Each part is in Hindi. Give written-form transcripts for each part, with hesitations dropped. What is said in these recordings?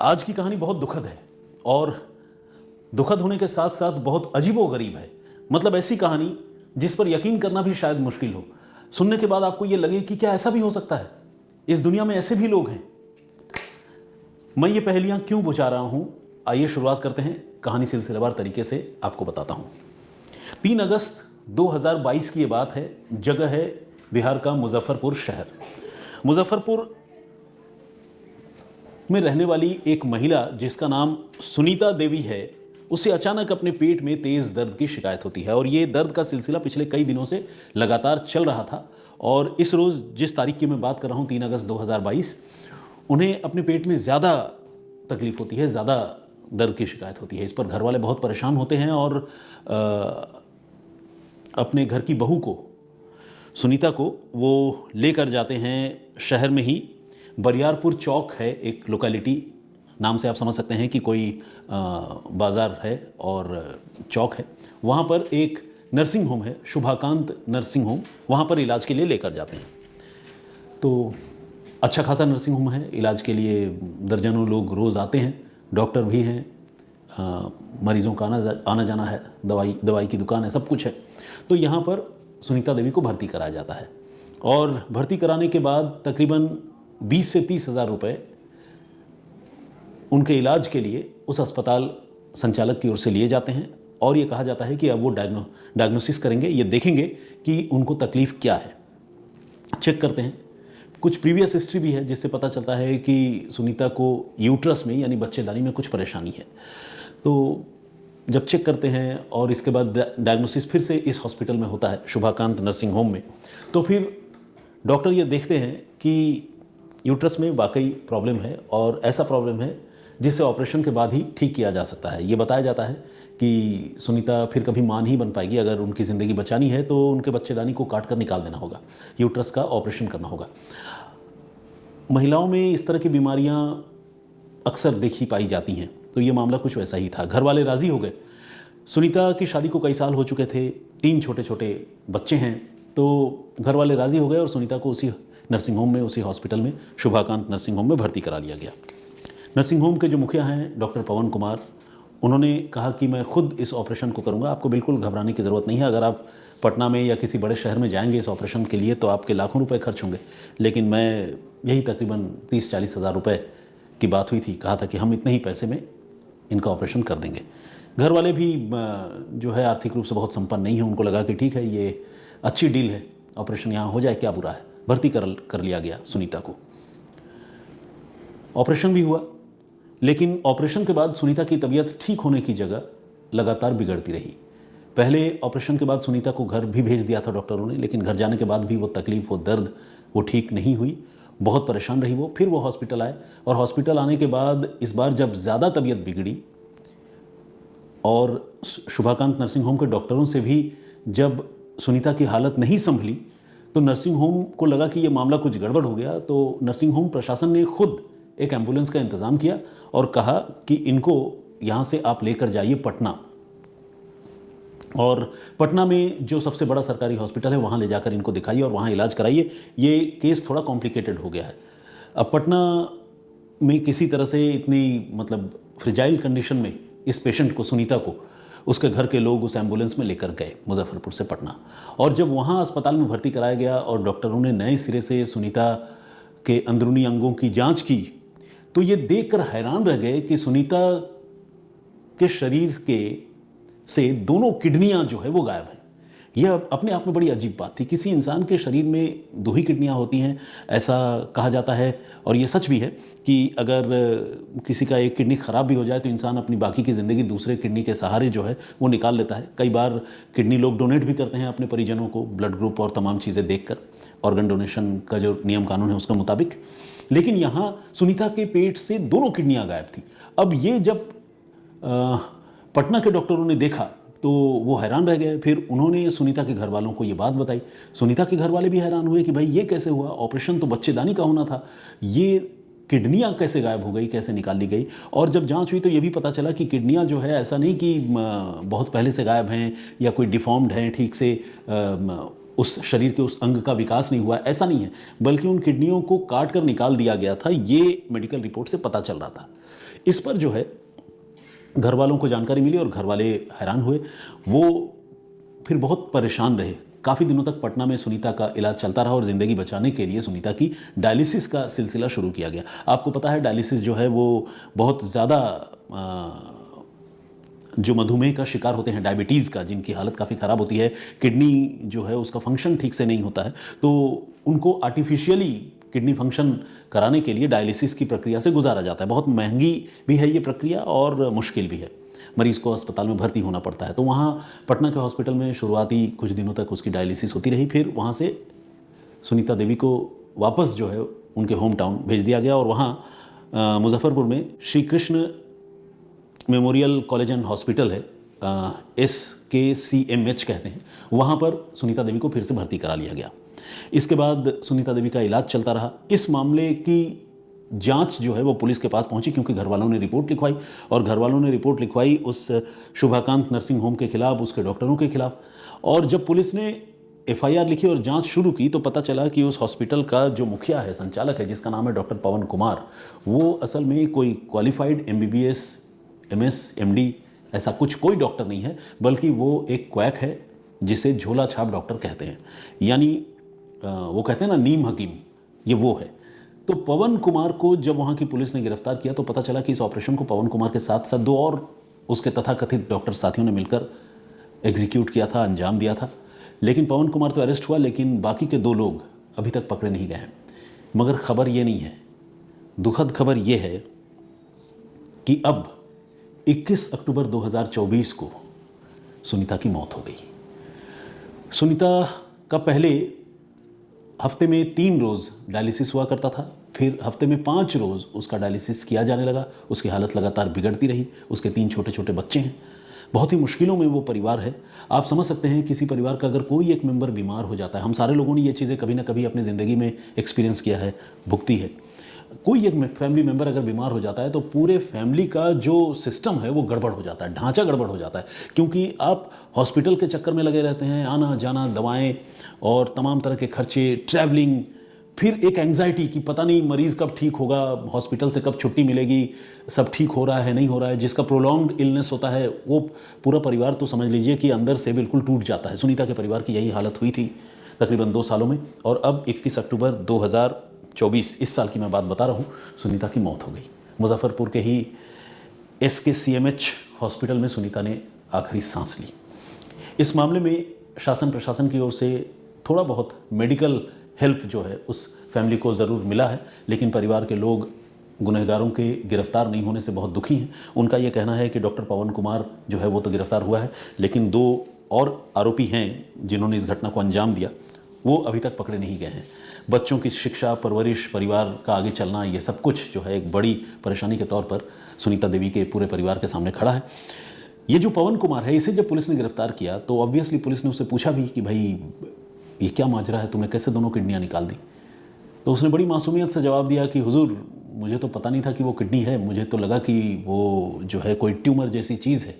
आज की कहानी बहुत दुखद है और दुखद होने के साथ साथ बहुत अजीबोगरीब है। मतलब ऐसी कहानी जिस पर यकीन करना भी शायद मुश्किल हो। सुनने के बाद आपको यह लगे कि क्या ऐसा भी हो सकता है, इस दुनिया में ऐसे भी लोग हैं। मैं ये पहेलियां क्यों बुझा रहा हूं, आइए शुरुआत करते हैं। कहानी सिलसिलेवार तरीके से आपको बताता हूं। 3 अगस्त 2022 की ये बात है। जगह है बिहार का मुजफ्फरपुर शहर। मुजफ्फरपुर में रहने वाली एक महिला जिसका नाम सुनीता देवी है, उसे अचानक अपने पेट में तेज दर्द की शिकायत होती है और ये दर्द का सिलसिला पिछले कई दिनों से लगातार चल रहा था। और इस रोज़ जिस तारीख की मैं बात कर रहा हूँ, 3 अगस्त 2022, उन्हें अपने पेट में ज़्यादा तकलीफ होती है, ज़्यादा दर्द की शिकायत होती है। इस पर घर वाले बहुत परेशान होते हैं और अपने घर की बहू को, सुनीता को, वो लेकर जाते हैं शहर में ही। बरियारपुर चौक है एक लोकेलिटी, नाम से आप समझ सकते हैं कि कोई बाज़ार है और चौक है। वहाँ पर एक नर्सिंग होम है, शुभाकांत नर्सिंग होम, वहाँ पर इलाज के लिए लेकर जाते हैं। तो अच्छा खासा नर्सिंग होम है, इलाज के लिए दर्जनों लोग रोज़ आते हैं, डॉक्टर भी हैं, मरीज़ों का आना जाना है, दवाई की दुकान है, सब कुछ है। तो यहाँ पर सुनीता देवी को भर्ती कराया जाता है और भर्ती कराने के बाद तकरीबन 20 से 30 हज़ार रुपये उनके इलाज के लिए उस अस्पताल संचालक की ओर से लिए जाते हैं और ये कहा जाता है कि अब वो डायग्नोसिस करेंगे, ये देखेंगे कि उनको तकलीफ़ क्या है, चेक करते हैं। कुछ प्रीवियस हिस्ट्री भी है जिससे पता चलता है कि सुनीता को यूट्रस में यानी बच्चेदानी में कुछ परेशानी है। तो जब चेक करते हैं और इसके बाद डायग्नोसिस फिर से इस हॉस्पिटल में होता है, शुभाकांत नर्सिंग होम में, तो फिर डॉक्टर ये देखते हैं कि यूट्रस में वाकई प्रॉब्लम है और ऐसा प्रॉब्लम है जिसे ऑपरेशन के बाद ही ठीक किया जा सकता है। ये बताया जाता है कि सुनीता फिर कभी मां नहीं बन पाएगी। अगर उनकी ज़िंदगी बचानी है तो उनके बच्चेदानी को काट कर निकाल देना होगा, यूट्रस का ऑपरेशन करना होगा। महिलाओं में इस तरह की बीमारियां अक्सर देखी पाई जाती हैं, तो ये मामला कुछ वैसा ही था। घर वाले राज़ी हो गए। सुनीता की शादी को कई साल हो चुके थे, 3 छोटे छोटे बच्चे हैं, तो घर वाले राज़ी हो गए और सुनीता को उसी नर्सिंग होम में, उसी हॉस्पिटल में, शुभाकांत नर्सिंग होम में भर्ती करा लिया गया। नर्सिंग होम के जो मुखिया हैं डॉक्टर पवन कुमार, उन्होंने कहा कि मैं खुद इस ऑपरेशन को करूंगा, आपको बिल्कुल घबराने की ज़रूरत नहीं है। अगर आप पटना में या किसी बड़े शहर में जाएंगे इस ऑपरेशन के लिए तो आपके लाखों रुपए खर्च होंगे, लेकिन मैं यही तकरीबन 30-40 हज़ार रुपये की बात हुई थी, कहा था कि हम इतने ही पैसे में इनका ऑपरेशन कर देंगे। घर वाले भी जो है आर्थिक रूप से बहुत संपन्न नहीं है, उनको लगा कि ठीक है, ये अच्छी डील है, ऑपरेशन यहाँ हो जाए, क्या बुरा है। भर्ती कर लिया गया सुनीता को। ऑपरेशन भी हुआ, लेकिन ऑपरेशन के बाद सुनीता की तबीयत ठीक होने की जगह लगातार बिगड़ती रही। पहले ऑपरेशन के बाद सुनीता को घर भी भेज दिया था डॉक्टरों ने, लेकिन घर जाने के बाद भी वो तकलीफ, वो दर्द, वो ठीक नहीं हुई। बहुत परेशान रही वो। फिर वो हॉस्पिटल आए और हॉस्पिटल आने के बाद इस बार जब ज़्यादा तबीयत बिगड़ी और शुभाकांत नर्सिंग होम के डॉक्टरों से भी जब सुनीता की हालत नहीं संभली, तो नर्सिंग होम को लगा कि ये मामला कुछ गड़बड़ हो गया। तो नर्सिंग होम प्रशासन ने खुद एक एम्बुलेंस का इंतज़ाम किया और कहा कि इनको यहाँ से आप लेकर जाइए पटना, और पटना में जो सबसे बड़ा सरकारी हॉस्पिटल है वहाँ ले जाकर इनको दिखाइए और वहाँ इलाज कराइए। ये केस थोड़ा कॉम्प्लिकेटेड हो गया है। अब पटना में किसी तरह से इतनी मतलब फ्रिजाइल कंडीशन में इस पेशेंट को, सुनीता को, उसके घर के लोग उस एम्बुलेंस में लेकर गए मुजफ्फरपुर से पटना। और जब वहाँ अस्पताल में भर्ती कराया गया और डॉक्टरों ने नए सिरे से सुनीता के अंदरूनी अंगों की जांच की, तो ये देखकर हैरान रह गए कि सुनीता के शरीर के से दोनों किडनियां जो है वो गायब हैं। यह अपने आप में बड़ी अजीब बात थी। किसी इंसान के शरीर में 2 ही किडनियां होती हैं, ऐसा कहा जाता है, और ये सच भी है कि अगर किसी का एक किडनी ख़राब भी हो जाए तो इंसान अपनी बाकी की ज़िंदगी दूसरे किडनी के सहारे जो है वो निकाल लेता है। कई बार किडनी लोग डोनेट भी करते हैं अपने परिजनों को, ब्लड ग्रुप और तमाम चीज़ें देखकर, ऑर्गन डोनेशन का जो नियम कानून है उसके मुताबिक। लेकिन यहाँ सुनीता के पेट से दोनों किडनियाँ गायब थी। अब ये जब पटना के डॉक्टरों ने देखा तो वो हैरान रह गए। फिर उन्होंने सुनीता के घर वालों को ये बात बताई। सुनीता के घर वाले भी हैरान हुए कि भाई ये कैसे हुआ, ऑपरेशन तो बच्चेदानी का होना था, ये किडनियाँ कैसे गायब हो गई, कैसे निकाल ली गई। और जब जांच हुई तो ये भी पता चला कि किडनियाँ जो है ऐसा नहीं कि बहुत पहले से गायब हैं या कोई डिफॉर्म्ड हैं, ठीक से उस शरीर के उस अंग का विकास नहीं हुआ, ऐसा नहीं है, बल्कि उन किडनियों को काट कर निकाल दिया गया था, ये मेडिकल रिपोर्ट से पता चल रहा था। इस पर जो है घर वालों को जानकारी मिली और घर वाले हैरान हुए। वो फिर बहुत परेशान रहे। काफ़ी दिनों तक पटना में सुनीता का इलाज चलता रहा और ज़िंदगी बचाने के लिए सुनीता की डायलिसिस का सिलसिला शुरू किया गया। आपको पता है डायलिसिस जो है वो बहुत ज़्यादा जो मधुमेह का शिकार होते हैं, डायबिटीज़ का, जिनकी हालत काफ़ी ख़राब होती है, किडनी जो है उसका फंक्शन ठीक से नहीं होता है, तो उनको आर्टिफिशियली किडनी फंक्शन कराने के लिए डायलिसिस की प्रक्रिया से गुजारा जाता है। बहुत महंगी भी है ये प्रक्रिया और मुश्किल भी है। मरीज़ को अस्पताल में भर्ती होना पड़ता है। तो वहाँ पटना के हॉस्पिटल में शुरुआती कुछ दिनों तक उसकी डायलिसिस होती रही। फिर वहाँ से सुनीता देवी को वापस जो है उनके होम टाउन भेज दिया गया और वहाँ मुजफ्फरपुर में Shri Krishna memorial college and hospital है, SKCMH कहते हैं, वहाँ पर सुनीता देवी को फिर से भर्ती करा लिया गया। इसके बाद सुनीता देवी का इलाज चलता रहा। इस मामले की जांच जो है वो पुलिस के पास पहुंची, क्योंकि घर वालों ने रिपोर्ट लिखवाई और घर वालों ने रिपोर्ट लिखवाई उस शुभाकांत नर्सिंग होम के खिलाफ, उसके डॉक्टरों के खिलाफ। और जब पुलिस ने FIR लिखी और जांच शुरू की तो पता चला कि उस हॉस्पिटल का जो मुखिया है, संचालक है, जिसका नाम है डॉक्टर पवन कुमार, वो असल में कोई क्वालिफाइड MBBS MS MD ऐसा कुछ कोई डॉक्टर नहीं है, बल्कि वो एक क्वैक है जिसे झोला छाप डॉक्टर कहते हैं। यानी वो कहते हैं ना नीम हकीम, ये वो है। तो पवन कुमार को जब वहाँ की पुलिस ने गिरफ्तार किया तो पता चला कि इस ऑपरेशन को पवन कुमार के साथ साथ 2 और उसके तथाकथित डॉक्टर साथियों ने मिलकर एग्जीक्यूट किया था, अंजाम दिया था। लेकिन पवन कुमार तो अरेस्ट हुआ, लेकिन बाकी के 2 लोग अभी तक पकड़े नहीं गए हैं। मगर खबर ये नहीं है, दुखद खबर ये है कि अब 21 अक्टूबर 2024 को सुनीता की मौत हो गई। सुनीता का पहले हफ्ते में 3 रोज़ डायलिसिस हुआ करता था, फिर हफ्ते में 5 रोज़ उसका डायलिसिस किया जाने लगा। उसकी हालत लगातार बिगड़ती रही। उसके 3 छोटे छोटे बच्चे हैं। बहुत ही मुश्किलों में वो परिवार है। आप समझ सकते हैं किसी परिवार का अगर कोई एक मेंबर बीमार हो जाता है, हम सारे लोगों ने ये चीज़ें कभी ना कभी अपनी ज़िंदगी में एक्सपीरियंस किया है, भुगती है। कोई एक फैमिली मेंबर अगर बीमार हो जाता है तो पूरे फैमिली का जो सिस्टम है वो गड़बड़ हो जाता है, ढांचा गड़बड़ हो जाता है, क्योंकि आप हॉस्पिटल के चक्कर में लगे रहते हैं, आना जाना, दवाएं और तमाम तरह के खर्चे, ट्रैवलिंग, फिर एक एंग्जाइटी कि पता नहीं मरीज़ कब ठीक होगा, हॉस्पिटल से कब छुट्टी मिलेगी, सब ठीक हो रहा है नहीं हो रहा है। जिसका प्रोलॉन्ग्ड इलनेस होता है वो पूरा परिवार तो समझ लीजिए कि अंदर से बिल्कुल टूट जाता है। सुनीता के परिवार की यही हालत हुई थी तकरीबन 2 सालों में। और अब 21 अक्टूबर 2024, इस साल की मैं बात बता रहा हूँ, सुनीता की मौत हो गई। मुजफ्फरपुर के ही SKCMH हॉस्पिटल में सुनीता ने आखिरी सांस ली। इस मामले में शासन प्रशासन की ओर से थोड़ा बहुत मेडिकल हेल्प जो है उस फैमिली को ज़रूर मिला है, लेकिन परिवार के लोग गुनहगारों के गिरफ्तार नहीं होने से बहुत दुखी हैं। उनका ये कहना है कि डॉक्टर पवन कुमार जो है वो तो गिरफ्तार हुआ है, लेकिन 2 और आरोपी हैं जिन्होंने इस घटना को अंजाम दिया, वो अभी तक पकड़े नहीं गए हैं। बच्चों की शिक्षा, परवरिश, परिवार का आगे चलना, ये सब कुछ जो है एक बड़ी परेशानी के तौर पर सुनीता देवी के पूरे परिवार के सामने खड़ा है। ये जो पवन कुमार है, इसे जब पुलिस ने गिरफ्तार किया तो ऑब्वियसली पुलिस ने उससे पूछा भी कि भाई ये क्या माजरा है, तुमने कैसे दोनों किडनियाँ निकाल दी? तो उसने बड़ी मासूमियत से जवाब दिया कि हुजूर, मुझे तो पता नहीं था कि वो किडनी है, मुझे तो लगा कि वो जो है कोई ट्यूमर जैसी चीज़ है,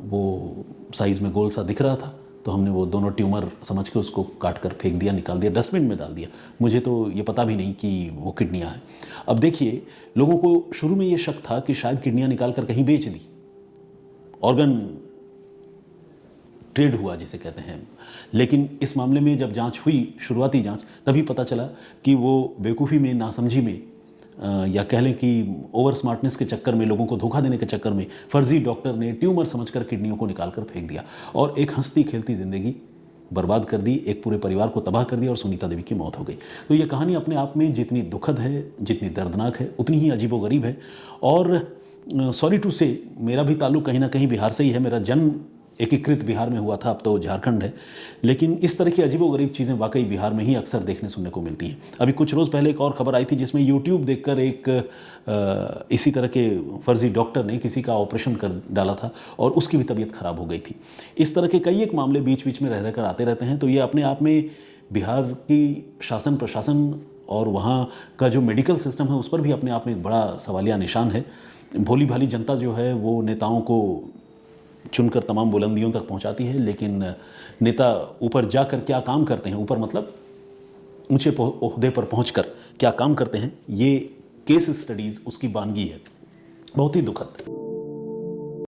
वो साइज़ में गोल सा दिख रहा था, तो हमने वो दोनों ट्यूमर समझ के उसको काट कर फेंक दिया, निकाल दिया, डस्टबिन में डाल दिया। मुझे तो ये पता भी नहीं कि वो किडनियाँ हैं। अब देखिए, लोगों को शुरू में ये शक था कि शायद किडनियाँ निकाल कर कहीं बेच दी, ऑर्गन ट्रेड हुआ जिसे कहते हैं। लेकिन इस मामले में जब जांच हुई, शुरुआती जांच, तभी पता चला कि वो बेवकूफ़ी में, नासमझी में, या कह लें कि ओवर स्मार्टनेस के चक्कर में, लोगों को धोखा देने के चक्कर में फर्जी डॉक्टर ने ट्यूमर समझकर किडनियों को निकाल कर फेंक दिया और एक हंसती खेलती ज़िंदगी बर्बाद कर दी, एक पूरे परिवार को तबाह कर दिया और सुनीता देवी की मौत हो गई। तो ये कहानी अपने आप में जितनी दुखद है, जितनी दर्दनाक है, उतनी ही अजीबोगरीब है। और सॉरी टू से, मेरा भी ताल्लुक़ कहीं ना कहीं बिहार से ही है। मेरा जन्म एकीकृत बिहार में हुआ था, अब तो झारखंड है। लेकिन इस तरह की अजीबोगरीब चीज़ें वाकई बिहार में ही अक्सर देखने सुनने को मिलती हैं। अभी कुछ रोज़ पहले एक और ख़बर आई थी जिसमें यूट्यूब देखकर एक इसी तरह के फर्जी डॉक्टर ने किसी का ऑपरेशन कर डाला था और उसकी भी तबीयत ख़राब हो गई थी। इस तरह के कई एक मामले बीच बीच में रह रहकर आते रहते हैं। तो ये अपने आप में बिहार की शासन प्रशासन और वहाँ का जो मेडिकल सिस्टम है उस पर भी अपने आप में एक बड़ा सवालिया निशान है। भोली भाली जनता जो है वो नेताओं को चुनकर तमाम बुलंदियों तक पहुंचाती है, लेकिन नेता ऊपर जाकर क्या काम करते हैं, ऊपर मतलब ऊंचे ओहदे पर पहुंचकर क्या काम करते हैं, ये केस स्टडीज़ उसकी वानगी है, बहुत ही दुखद।